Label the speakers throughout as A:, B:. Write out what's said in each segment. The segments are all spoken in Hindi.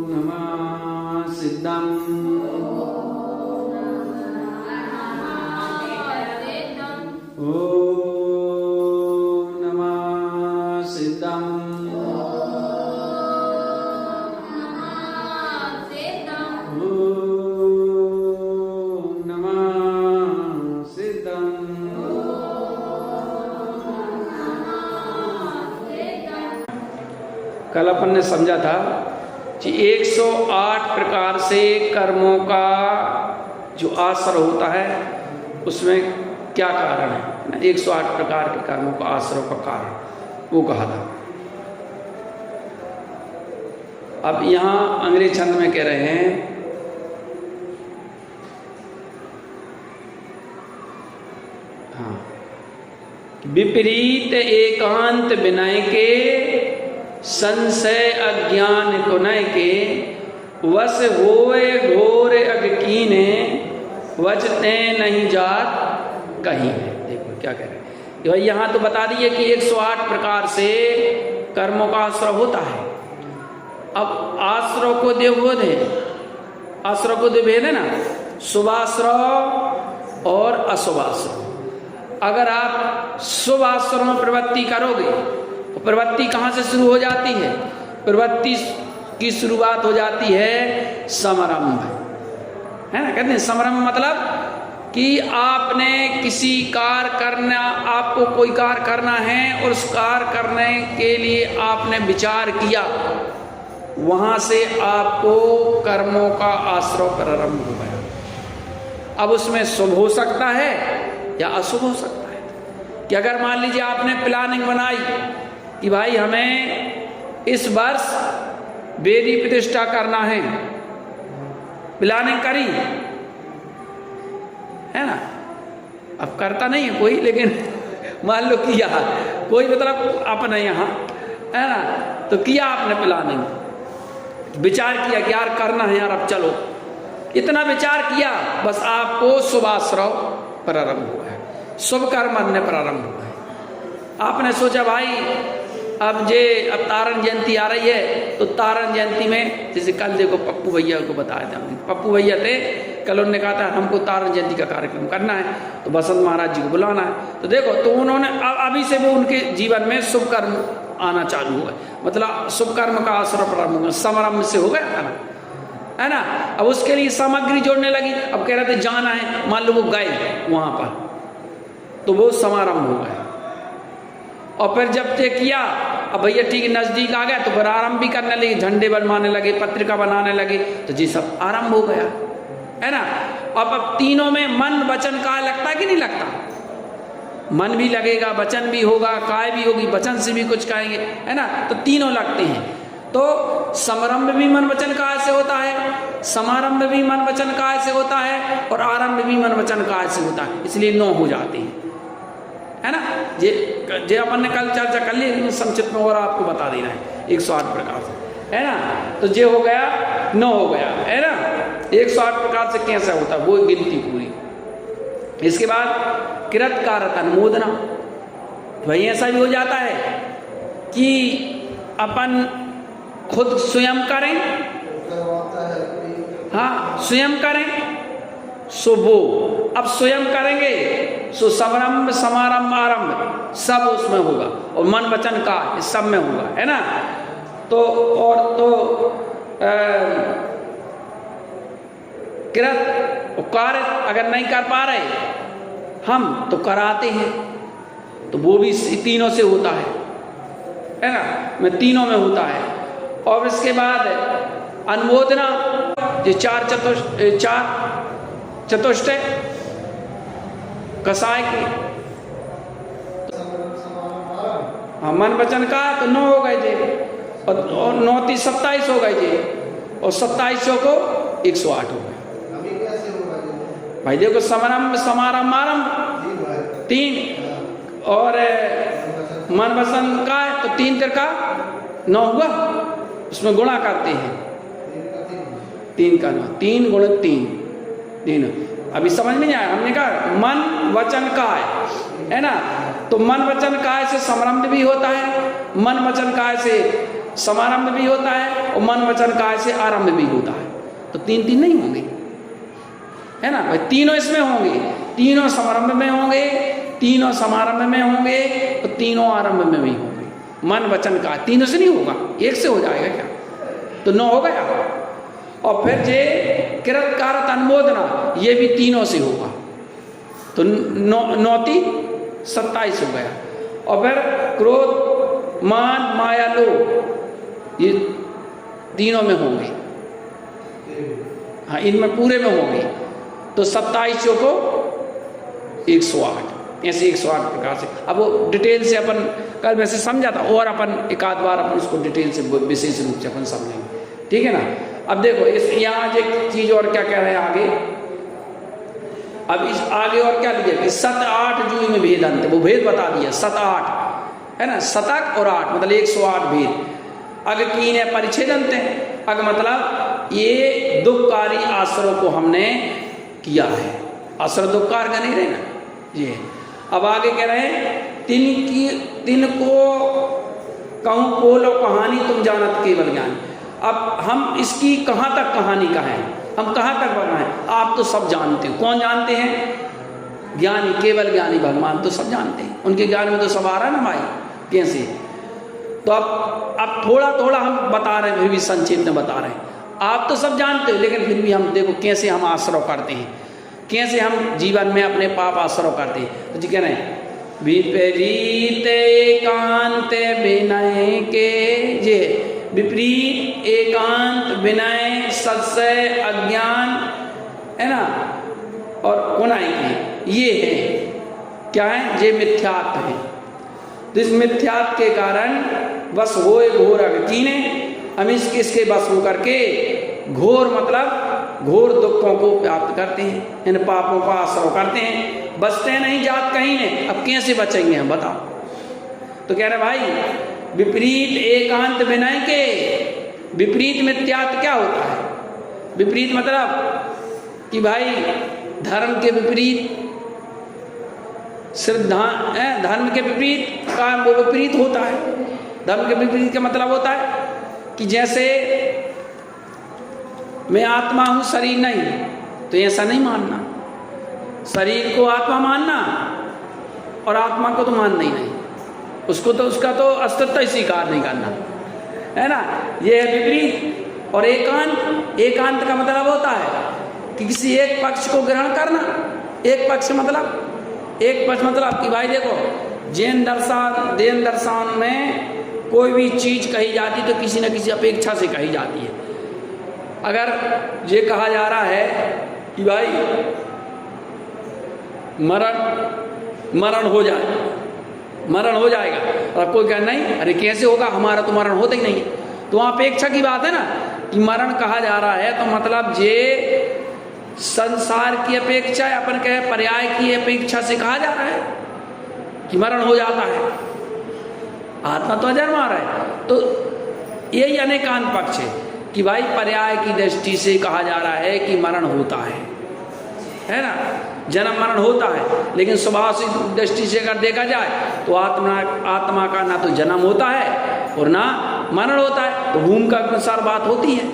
A: नमः सिद्धं ओम नमः सिद्धं ओम नमः सिद्धं। कल अपन ने समझा था कि 108 प्रकार से कर्मों का जो आश्रय होता है उसमें क्या कारण है ना, 108 प्रकार के कर्मों का आश्रय का कारण वो कहा था। अब यहाँ अंग्रेज छंद में कह रहे हैं हाँ, विपरीत एकांत विनय के संशय अज्ञान कुनय के वश होए घोर अग कीने वचते नहीं जात कहीं है। देखो क्या कह रहे हैं भाई, यहाँ तो बता दिए कि 108 प्रकार से कर्मों का आश्रय होता है। अब आश्रय को देवबोध है, आश्रय को देवभेद है ना, शुभाश्रय और अशुभाश्रय। अगर आप शुभ आश्रय में प्रवृत्ति करोगे तो प्रवृत्ति कहाँ से शुरू हो जाती है? प्रवृत्ति की शुरुआत हो जाती है समारंभ, है ना। कहते हैं समारंभ मतलब कि आपने किसी कार्य करना, आपको कोई कार्य करना है और उस कार्य करने के लिए आपने विचार किया, वहां से आपको कर्मों का आश्रय प्रारंभ हो गया। अब उसमें शुभ हो सकता है या अशुभ हो सकता है। कि अगर मान लीजिए आपने प्लानिंग बनाई कि भाई हमें इस वर्ष वेदी प्रतिष्ठा करना है, प्लानिंग करी, है ना। अब करता नहीं है कोई, लेकिन मान लो किया कोई, मतलब अपने यहाँ, है ना, तो किया आपने प्लानिंग, विचार किया कि यार करना है यार, अब चलो, इतना विचार किया, बस आपको शुभाश्रय प्रारंभ हुआ है, शुभ कर्म ने प्रारंभ हुआ है। आपने सोचा भाई अब तारण जयंती आ रही है, तो तारण जयंती में जैसे कल देखो पप्पू भैया को बताया था, पप्पू भैया थे कल, उन्होंने कहा था हमको तारण जयंती का कार्यक्रम करना है, तो बसंत महाराज जी को बुलाना है। तो देखो, तो उन्होंने अभी से वो उनके जीवन में शुभ कर्म आना चालू हुआ, मतलब शुभ कर्म का आश्रय प्रारंभ हुआ, समारंभ से हो गया था, है ना। अब उसके लिए सामग्री जोड़ने लगी, अब कह रहे थे जाना है, मान लो वो गए वहां पर, तो वो समारंभ हो गया। और फिर जब तय किया, अब भैया ठीक नजदीक आ गया, तो फिर आरंभ भी करने लगे, झंडे बनवाने लगे, पत्रिका बनाने लगे, तो जी सब आरंभ हो गया, है ना। अब तीनों में मन वचन काय लगता है कि नहीं लगता? मन भी लगेगा, वचन भी होगा, काय भी होगी, वचन से भी कुछ कहेंगे, है ना, तो तीनों लगते हैं। तो समारंभ भी मन वचन काय से होता है, समारंभ भी मन वचन काय से होता है, और आरंभ भी मन वचन काय से होता है, इसलिए 9 हो जाते हैं, है ना। जे अपन ने कल चर्चा कर ली, संक्षिप्त में और आपको बता देना है 108 प्रकार से, है ना। तो जे हो गया 9 हो गया, है ना। 108 प्रकार से कैसा होता है वो गिनती पूरी। इसके बाद कृत कारक अनुमोदना, वही ऐसा भी हो जाता है कि अपन खुद स्वयं करें, हाँ स्वयं करें, शुभो, अब स्वयं करेंगे सो समारंभ समारंभ आरंभ सब उसमें होगा, और मन वचन का इस सब में होगा, है ना। तो और तो कृत कार्य अगर नहीं कर पा रहे हम, तो कराते हैं, तो वो भी तीनों से होता है ना, में तीनों में होता है। और इसके बाद अनुमोदना, जो चार चतुष्टय कसाय की, हाँ मन वचन का तो 9 हो गए थे, और 9 × 27 हो गए थे, और 27 को 108 हो गए। भाई देखो, समारंभ समारंभ आरंभ 3, और मन वचन का तो 3 का 9 हुआ, उसमें गुणा करते हैं 3 का 9, 3 × 3। अभी समझ में नहीं आया, हमने कहा मन वचन काय, है ना। तो मन वचन काय से समारंभ भी होता है, मन वचन काय से समारंभ भी होता है और मन वचन काय से आरंभ भी होता है। तो तीन तीन नहीं होंगे, है ना भाई, तीनों इसमें होंगे, तीनों समारंभ में होंगे, तीनों समारंभ में होंगे और तीनों आरंभ में भी होंगे। मन वचन काय तीनों से नहीं होगा, एक से हो जाएगा क्या? तो 9 हो गया। और फिर जे कृत कारत अनुमोदना ये भी तीनों से होगा, तो 9 27 हो गया। और फिर क्रोध मान माया लोभ ये तीनों में होंगे, हाँ इनमें पूरे में होंगे। तो 27 को 108, ऐसे 108 प्रकार से। अब वो डिटेल से अपन कल वैसे समझा था, और अपन एक आध बार अपन उसको डिटेल से विशेष रूप से अपन समझेंगे, ठीक है ना। अब देखो इस यहाँ एक चीज और क्या कह रहे हैं आगे। अब इस आगे और क्या लिया कि 7 8 जूई में भेद अंत, वो भेद बता दिया 7 8 है ना, शतक और 8 मतलब 108 भेद। अग कीने परिच्छेद अंत है, अग मतलब ये दुखकारी आश्रय को हमने किया है, आश्रय दुखकार का नहीं रहे ना ये। अब आगे कह रहे हैं तिनको कहूँ बोलो कहानी तुम जानत केवल ज्ञान। अब हम इसकी कहाँ तक कहानी कहें, हम कहाँ तक बताएं? आप तो सब जानते हो, कौन जानते हैं? ज्ञानी, केवल ज्ञानी भगवान तो सब जानते हैं, उनके ज्ञान में तो सब आ रहा है ना भाई, कैसे। तो अब थोड़ा थोड़ा हम बता रहे हैं, फिर भी संक्षेप में बता रहे हैं। आप तो सब जानते हो, लेकिन फिर भी हम देखो कैसे हम आश्रय करते हैं, कैसे हम जीवन में अपने पाप आश्रय करते हैं। तो जी कह रहे हैं विपरीत एकांत विनय के, जे विपरीत एकांत विनय सत्सय अज्ञान है ना, और कुनाई की ये है क्या है, जे मिथ्यात्व है। तो इस मिथ्यात्व के कारण बस होए घोर अगतीने, हम इसके बस होकर के घोर मतलब घोर दुखों को प्राप्त करते हैं, इन पापों का आश्रय करते हैं, बचते नहीं जात कहीं ने। अब कैसे बचेंगे हम बताओ। तो कह रहे भाई विपरीत एकांत विनय के, विपरीत मिथ्यात्व क्या होता है? विपरीत मतलब कि भाई धर्म के विपरीत, श्रद्धा धर्म के विपरीत का वो विपरीत होता है। धर्म के विपरीत का मतलब होता है कि जैसे मैं आत्मा हूं शरीर नहीं, तो ऐसा नहीं मानना, शरीर को आत्मा मानना और आत्मा को तो मानना ही नहीं, उसको तो उसका तो अस्तित्व ही स्वीकार नहीं करना, है ना, ये है विपरीत। और एकांत, एकांत का मतलब होता है कि किसी एक पक्ष को ग्रहण करना। एक पक्ष मतलब कि भाई देखो जैन दर्शन में कोई भी चीज कही जाती तो किसी न किसी अपेक्षा से कही जाती है। अगर ये कहा जा रहा है कि भाई मरण हो जाएगा, और कोई कहे नहीं, अरे कैसे होगा, हमारा तो मरण होता ही नहीं है, तो वहाँ अपेक्षा की बात है ना कि मरण कहा जा रहा है, तो मतलब ये संसार की अपेक्षा या अपन कहे पर्याय की अपेक्षा से कहा जा रहा है कि मरण हो जाता है, आत्मा तो अजर मार है। तो यही अनेकांत पक्ष है कि भाई पर्याय की दृष्टि से कहा जा रहा है कि मरण होता है ना, जन्म मरण होता है, लेकिन स्वभाव से दृष्टि से अगर देखा जाए तो आत्मा का ना तो जन्म होता है और ना मरण होता है, तो भूमि का अनुसार बात होती है।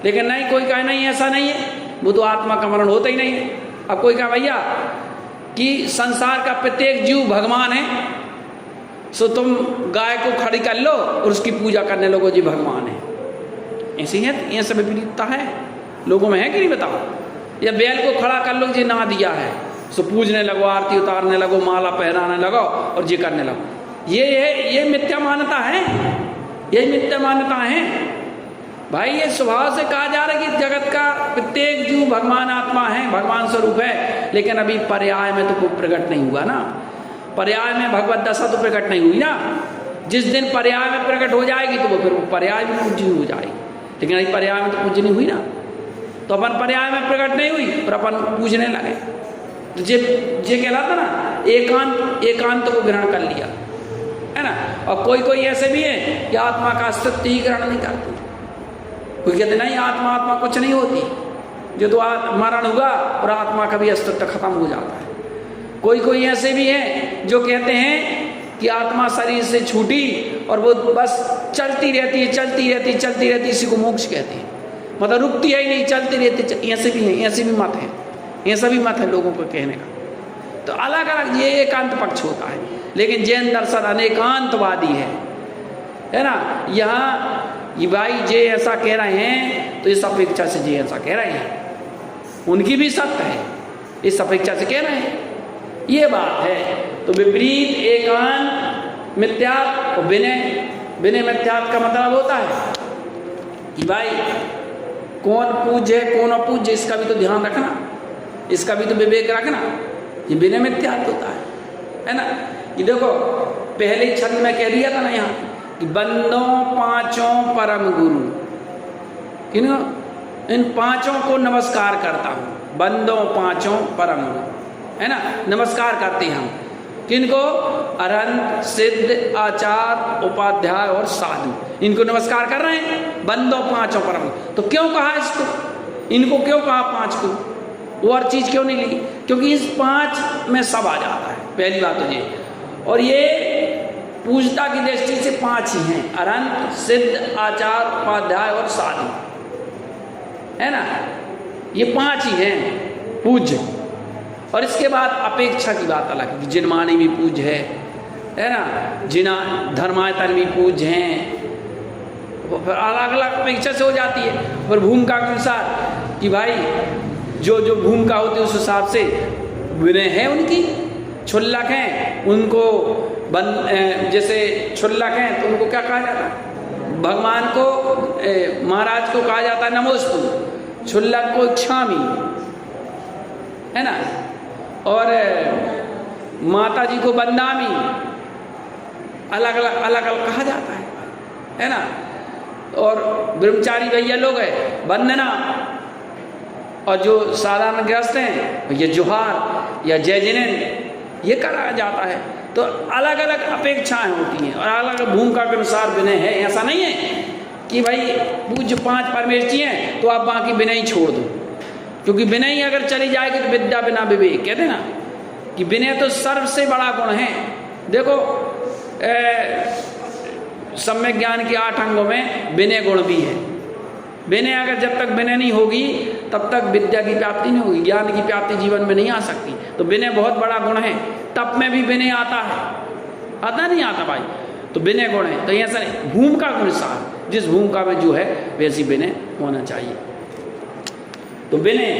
A: लेकिन नहीं, कोई कहे नहीं ऐसा नहीं है, वो तो आत्मा का मरण होता ही नहीं है। अब कोई कहे भैया कि संसार का प्रत्येक जीव भगवान है, सो तुम गाय को खड़ी कर लो और उसकी पूजा करने लगो जी भगवान है, ऐसी है, ये सब विपरीतता है लोगों में, है कि नहीं बताओ। या बैल को खड़ा कर लो जी ना दिया है, सो पूजने लगो, आरती उतारने लगो, माला पहनाने लगो और जी करने लगो। ये मिथ्या मान्यता है, यही मिथ्या मान्यता है भाई। ये स्वभाव से कहा जा रहा है कि जगत का प्रत्येक जीव भगवान आत्मा है, भगवान स्वरूप है, लेकिन अभी पर्याय में तो कोई प्रकट नहीं हुआ ना, पर्याय में भगवत दशा तो प्रकट नहीं हुई ना। जिस दिन पर्याय में प्रकट हो जाएगी तो वो फिर पर्याय में पूजनी हो जाएगी, लेकिन अभी पर्याय में तो पूजनी हुई ना, तो अपन पर्याय में प्रकट नहीं हुई पर अपन पूजने लगे, तो जे कहलाता ना एकांत को ग्रहण कर लिया, है ना। और कोई ऐसे भी है कि आत्मा का अस्तित्व ही ग्रहण नहीं करते, कोई कहते नहीं आत्मा कुछ नहीं होती, जो तो मरण हुआ और आत्मा का भी अस्तित्व खत्म हो जाता है। कोई ऐसे भी है जो कहते हैं कि आत्मा शरीर से छूटी और वो बस चलती रहती है, इसी को मोक्ष कहते हैं। मतलब रुकती है ही नहीं, चलती रहती। ऐसे भी हैं, ऐसे भी मत है, ऐसा भी मत है लोगों को कहने का। तो अलग अलग ये एकांत पक्ष होता है, लेकिन जैन दर्शन अनेकांतवादी है ना। यहाँ ये भाई जे ऐसा कह रहे हैं तो इस अपेक्षा से जे ऐसा कह रहे हैं, उनकी भी सत्य है, इस अपेक्षा से कह रहे हैं, ये बात है। तो विपरीत एकांत मिथ्यात्व और विनय मिथ्यात्व का मतलब होता है कि भाई कौन पूज्य है कौन अपूज्य, इसका भी तो ध्यान रखना, इसका भी तो विवेक रखना। ये विनय मिथ्यात्व होता है ना। ये देखो पहले छंद में कह दिया था ना यहाँ कि बंदों पांचों परम गुरु, किन्हों, इन पांचों को नमस्कार करता हूँ। बंदों पांचों परम गुरु, है ना, नमस्कार करते हैं हम किनको? अरहंत, सिद्ध, आचार्य, उपाध्याय और साधु, इनको नमस्कार कर रहे हैं। बंदों पांचों परम। तो क्यों कहा इसको, इनको क्यों कहा पांच को, वो और चीज क्यों नहीं ली? क्योंकि इस पांच में सब आ जाता है, पहली बात तो ये। और ये पूजता की दृष्टि से पांच ही हैं, अरहंत, सिद्ध, आचार्य, उपाध्याय और साधु, है ना। ये पांच ही हैं पूज्य। और इसके बाद अपेक्षा की बात अलग है, जिनमानी भी पूज्य है ना, जिना धर्मायतन भी पूज्य हैं, वो फिर अलग अलग अपेक्षा से हो जाती है। और भूमिका के अनुसार कि भाई जो जो भूमिका होती है उस हिसाब से विनय है उनकी। क्षुल्लक हैं उनको जैसे क्षुल्लक हैं तो उनको क्या कहा जाता है? भगवान को महाराज को कहा जाता है नमोस्तु, क्षुल्लक को क्षामी, है ना। और माता जी को बंदामी, अलग अलग कहा जाता है ना। और ब्रह्मचारी भैया लोग हैं वंदना, और जो साधारण गृहस्थ हैं ये जोहार या जय जिनेन्द्र, ये करा जाता है। तो अलग अलग अपेक्षाएं होती हैं और अलग अलग भूमिका के अनुसार विनय है। ऐसा नहीं है कि भाई पूज्य पांच परमेष्ठी हैं तो आप बाकी विनय ही छोड़ दो, क्योंकि विनय अगर चली जाएगी तो विद्या बिना विवेक, कहते ना कि विनय तो सर्व से बड़ा गुण है। देखो सम्यक ज्ञान के 8 अंगों में विनय गुण भी है। विनय अगर जब तक विनय नहीं होगी तब तक विद्या की प्राप्ति नहीं होगी, ज्ञान की प्राप्ति जीवन में नहीं आ सकती। तो विनय बहुत बड़ा गुण है। तप में भी विनय आता है, आता नहीं आता भाई, तो विनय गुण है। तो ऐसा नहीं, भूमिका के अनुसार जिस भूमिका में जो है वैसी विनय होना चाहिए। तो विनय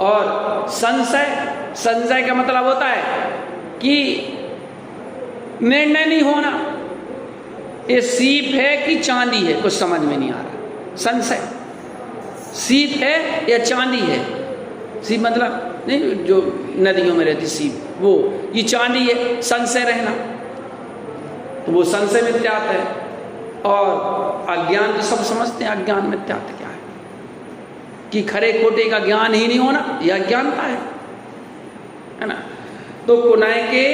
A: और संशय का मतलब होता है कि निर्णय नहीं होना, ये सीप है कि चांदी है, कुछ समझ में नहीं आ रहा। संशय, सीप है या चांदी है? सीप मतलब नहीं जो नदियों में रहती सीप, वो ये चांदी है, संशय रहना, तो वो संशय मिथ्यात्व है। और अज्ञान तो सब समझते हैं, अज्ञान मिथ्यात्व क्या है कि खरे खोटे का ज्ञान ही नहीं होना, यह अज्ञानता है ना। तो कुनय के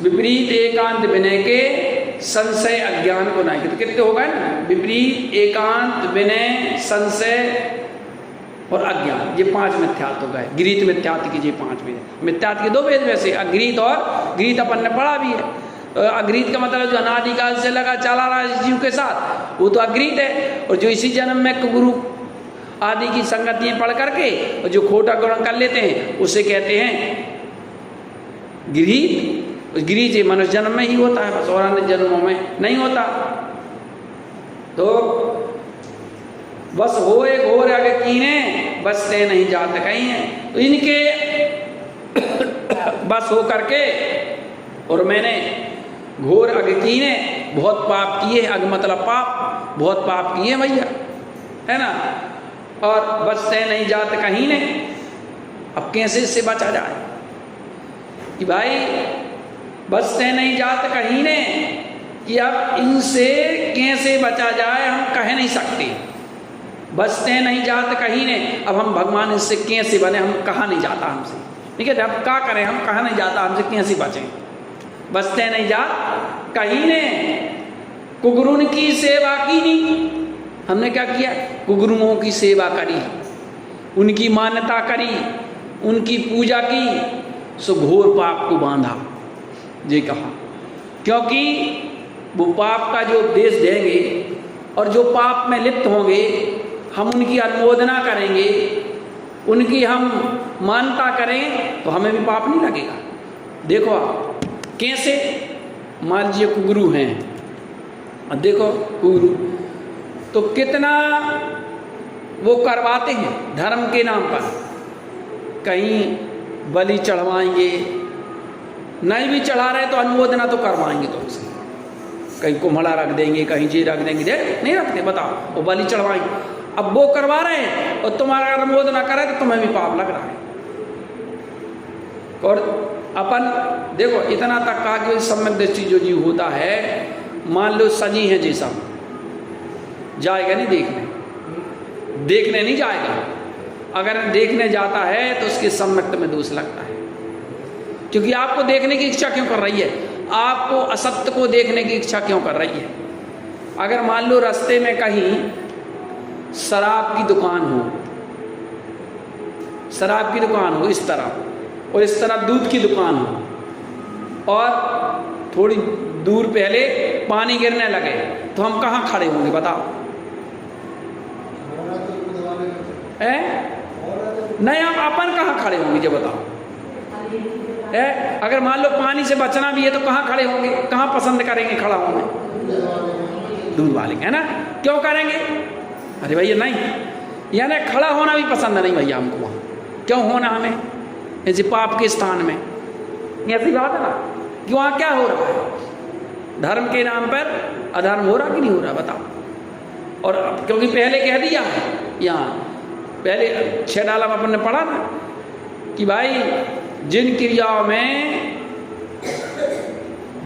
A: विपरीत एकांत विनय के संशय अज्ञान को नहीं, तो कितने हो गए ना? विपरीत एकांत विनय संशय और अज्ञान, ये 5 मिथ्यात्व हो गए। गृहीत मिथ्यात्व की ये 5 भेद, मिथ्यात्व के 2 भेद वैसे, अगृहीत और गृहीत अपन ने पढ़ा भी है। अगृहीत का मतलब जो अनादिकाल से लगा चला रहा है जीव के साथ, वो तो अगृहीत है। और जो इसी जन्म में गुरु आदि की संगतियां पढ़ करके और जो खोटा ग्रहण कर लेते हैं उसे कहते हैं गृहीत। गृहीत मनुष्य जन्म में ही होता है बस, और अन्य जन्मों में नहीं होता। तो बस होए घोर अग कीने, बसते नहीं जाते कहीं है। तो इनके बस हो करके, और मैंने घोर अग कीने, बहुत पाप किए, अग मतलब पाप, बहुत पाप किए भैया, है ना। और बसते नहीं जाते कहीं ने। अब कैसे इससे बचा जाए कि भाई बसते नहीं जाते कहीं ने, कि अब इनसे कैसे बचा जाए हम कह नहीं सकते। बसते नहीं जाते कहीं ने, अब हम भगवान इससे कैसे बने, हम कहा नहीं जाता हमसे, ठीक है। अब क्या करें, हम कहा नहीं जाता, हमसे कैसे बचें। बसते नहीं जा कहीं ने, कुगुरुन की सेवा की नहीं, हमने क्या किया, कुगुरुओं की सेवा करी, उनकी मान्यता करी, उनकी पूजा की, सो घोर पाप को बांधा। ये कहा, क्योंकि वो पाप का जो उपदेश देंगे और जो पाप में लिप्त होंगे, हम उनकी अनुमोदना करेंगे, उनकी हम मानता करें तो हमें भी पाप नहीं लगेगा। देखो आप कैसे, मान लीजिए कुगुरु हैं, अब देखो कुगुरु तो कितना वो करवाते हैं धर्म के नाम पर, कहीं बलि चढ़वाएंगे, नहीं भी चढ़ा रहे तो अनुमोदना तो करवाएंगे तुमसे, कहीं कुम्हड़ा रख देंगे, कहीं जी रख देंगे, नहीं रखते, बताओ, वो बलि चढ़वाएंगे। अब वो करवा रहे हैं और तुम्हारा अनुमोदना करे तो तुम्हें भी पाप लग रहा है। और अपन देखो इतना तक कहा कि सम्यक दृष्टि जो जीव होता है, मान लो सजी है जी सब, जाएगा नहीं देखने नहीं जाएगा, अगर देखने जाता है तो उसके सम्यक्त में दोष लगता है, क्योंकि आपको देखने की इच्छा क्यों कर रही है, आपको असत्य को देखने की इच्छा क्यों कर रही है। अगर मान लो रास्ते में कहीं शराब की दुकान हो, शराब की दुकान हो इस तरह, और इस तरह दूध की दुकान हो, और थोड़ी दूर पहले पानी गिरने लगे, तो हम कहाँ खड़े होंगे बताओ? नहीं, हम अपन कहाँ खड़े होंगे जो बताओ? अगर मान लो पानी से बचना भी है तो कहाँ खड़े होंगे, कहाँ पसंद करेंगे खड़ा होने? दूध वाले, है ना? क्यों करेंगे? अरे भैया नहीं, यानी खड़ा होना भी पसंद नहीं भैया हमको, वहाँ क्यों होना हमें ऐसे पाप के स्थान में? ऐसी बात है ना कि वहाँ क्या हो रहा है, धर्म के नाम पर अधर्म हो रहा कि नहीं हो रहा बताओ? और अब क्योंकि पहले कह दिया है, यहाँ पहले 6 डाला में अपन ने पढ़ा ना कि भाई जिन क्रियाओं में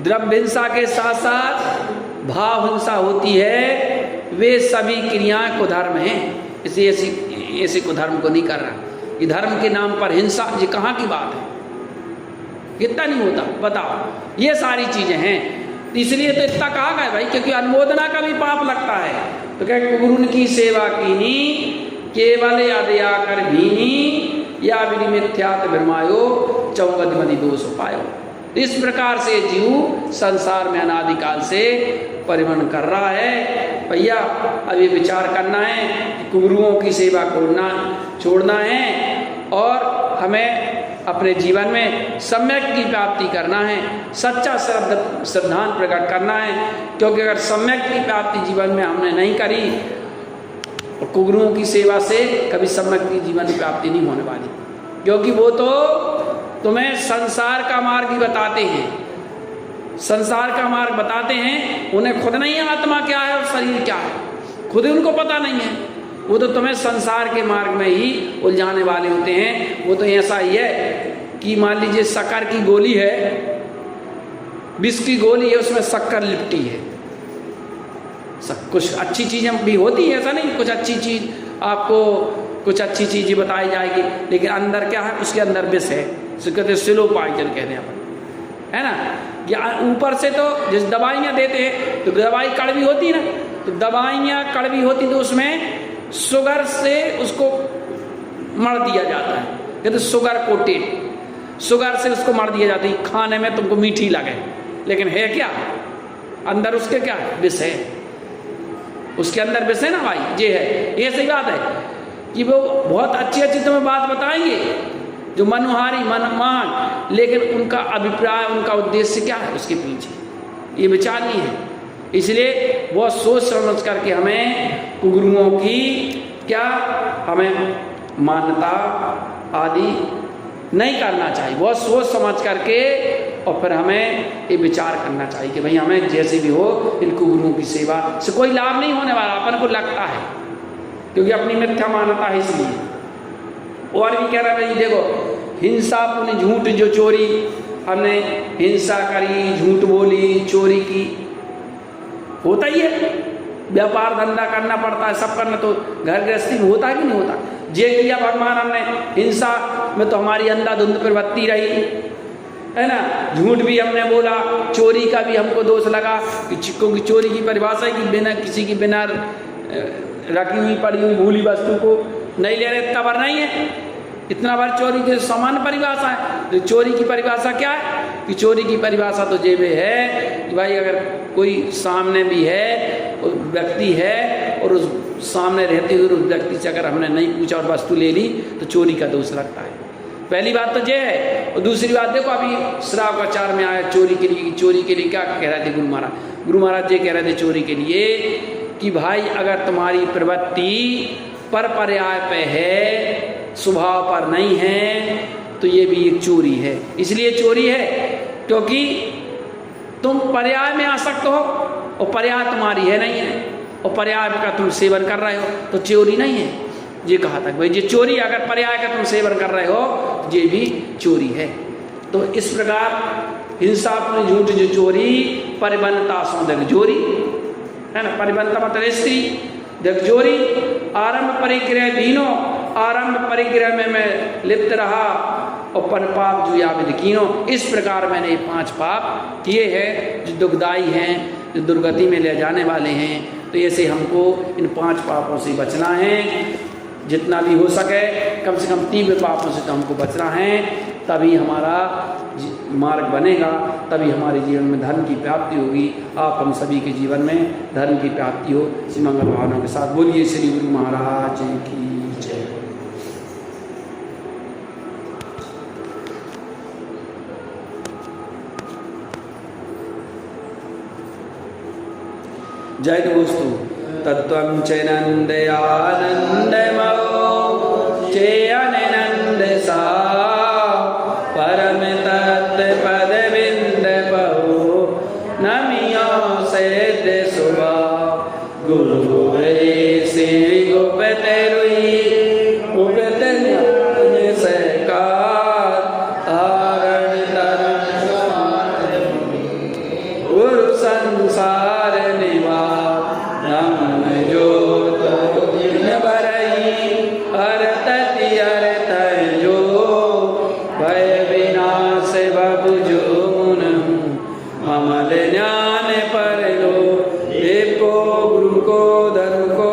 A: द्रव्य हिंसा के साथ साथ भाव हिंसा होती है वे सभी क्रियाएं कुधर्म हैं। इसे ऐसे कुधर्म को नहीं कर रहा, ये धर्म के नाम पर हिंसा, ये कहाँ की बात है? कितना नहीं होता बताओ? ये सारी चीजें हैं, इसलिए तो इतना कहा गया भाई, क्योंकि अनुमोदना का भी पाप लगता है। तो क्या गुरु की सेवा कीनी केवल यादया कर भीनी या विनिमिथ्यात ब्रह्मायो चौगद मदि दोष पायो। इस प्रकार से जीव संसार में अनादिकाल से परिवहन कर रहा है। भैया अब ये विचार करना है कि गुरुओं की सेवा छोड़ना है और हमें अपने जीवन में सम्यक की प्राप्ति करना है, सच्चा श्रद्धान प्रकट करना है। क्योंकि अगर सम्यक की प्राप्ति जीवन में हमने नहीं करी, गुरुओं की सेवा से कभी सम्यक की जीवन की प्राप्ति नहीं होने वाली, क्योंकि वो तो तुम्हें संसार का मार्ग ही बताते हैं, संसार का मार्ग बताते हैं। उन्हें खुद नहीं है आत्मा क्या है और शरीर क्या है, खुद ही उनको पता नहीं है। वो तो तुम्हें संसार के मार्ग में ही उलझाने वाले होते हैं। वो तो ऐसा ही है कि मान लीजिए शक्कर की गोली है, विष की गोली है, उसमें शक्कर लिपटी है। कुछ अच्छी चीज़ें भी होती है, ऐसा नहीं, कुछ अच्छी चीज़ आपको कुछ अच्छी चीज़ बताई जाएगी, लेकिन अंदर क्या है, उसके अंदर विष है। कहते स्लो पॉइजन कहते हैं अपन, है ना? या ऊपर से तो जिस दवाइयाँ देते हैं तो दवाई कड़वी होती है ना, तो दवाइयाँ कड़वी होती तो उसमें शुगर से उसको मर दिया जाता है, कहते शुगर कोटेड, शुगर से उसको मर दिया जाता है, खाने में तुमको मीठी लगे, लेकिन है क्या अंदर उसके, क्या विष है, उसके अंदर विष है ना भाई, ये है। ये सही बात है कि वो बहुत अच्छी अच्छी तुम्हें बात बताएंगे जो मनोहारी मनमान, लेकिन उनका अभिप्राय, उनका उद्देश्य क्या है उसके पीछे, ये विचार नहीं है। इसलिए बहुत सोच समझ करके हमें गुरुओं की क्या हमें मान्यता आदि नहीं करना चाहिए, बहुत सोच समझ करके, और फिर हमें ये विचार करना चाहिए कि भाई हमें जैसे भी हो इन गुरुओं की सेवा से कोई लाभ नहीं होने वाला, अपन को लगता है, क्योंकि अपनी मिथ्या मान्यता है इसलिए। और भी कह रहा है भाई देखो, हिंसा पुण्य झूठ, जो चोरी हमने हिंसा करी, झूठ बोली, चोरी की, होता ही है, व्यापार धंधा करना पड़ता है, सब करना तो घर गृहस्थी में होता है कि नहीं होता? जे किया भगवान हमने, हिंसा में तो हमारी अंधाधुंध प्रवृत्ति रही, है ना? झूठ भी हमने बोला, चोरी का भी हमको दोष लगा, क्योंकि चोरी की परिभाषा है कि बिना किसी की बिना रखी हुई पड़ी हुई भूली वस्तु को नहीं ले रहे, इतना बार नहीं है, इतना बार चोरी की सामान्य परिभाषा है। तो चोरी की परिभाषा क्या है कि चोरी की परिभाषा तो ये में है कि भाई अगर कोई सामने भी है व्यक्ति है और उस सामने रहते हुए उस व्यक्ति से अगर हमने नहीं पूछा और वस्तु ले ली तो चोरी का दोष लगता है। पहली बात तो ये है। और दूसरी बात देखो अभी श्रावकाचार में आया चोरी के लिए, चोरी के लिए क्या कह रहे थे गुरु महाराज ये कह रहे थे चोरी के लिए कि भाई अगर तुम्हारी प्रवृत्ति पर पर्याय पे है, स्वभाव पर नहीं है, तो ये भी एक चोरी है। इसलिए चोरी है क्योंकि तुम पर्याय में आसक्त हो और पर्याय तुम्हारी है नहीं है, और पर्याय का तुम सेवन कर रहे हो तो चोरी नहीं है। ये कहा था भाई ये चोरी, अगर पर्याय का तुम सेवन कर रहे हो ये भी चोरी है। तो इस प्रकार हिंसा झूठ जो चोरी परिबंधता सो देख जोरी है ना, परिबंधता मतलब स्त्री देख जोरी। आरंभ परिग्रह दीनो, आरंभ परिग्रह में मैं लिप्त रहा और पन पाप जुया विद कीनो। इस प्रकार मैंने ये 5 पाप किए हैं जो दुखदाई हैं, जो दुर्गति में ले जाने वाले हैं। तो ऐसे हमको इन 5 पापों से बचना है, जितना भी हो सके कम से कम 3 पापों से तो हमको बचना है, तभी हमारा मार्ग बनेगा, तभी हमारे जीवन में धर्म की प्राप्ति होगी। आप हम सभी के जीवन में धर्म की प्राप्ति हो। श्री मंगल भावना के साथ बोलिए श्री गुरु महाराज की जय। जय दोस्तों। तत्वं च नंदयानंदमयो चेयनंद सा परम तत्व पद बिंद पहो नमियो सिद्ध सुभा गुरु श्री गुप्त रुई गुप्त ज्ञान सकार तारण तरन गुरु संसार निवास नम जोत दिन बरई अरतति अरत जो भय विनाश बबु जो अमल ज्ञान पर लो एको गुरु को धर्म को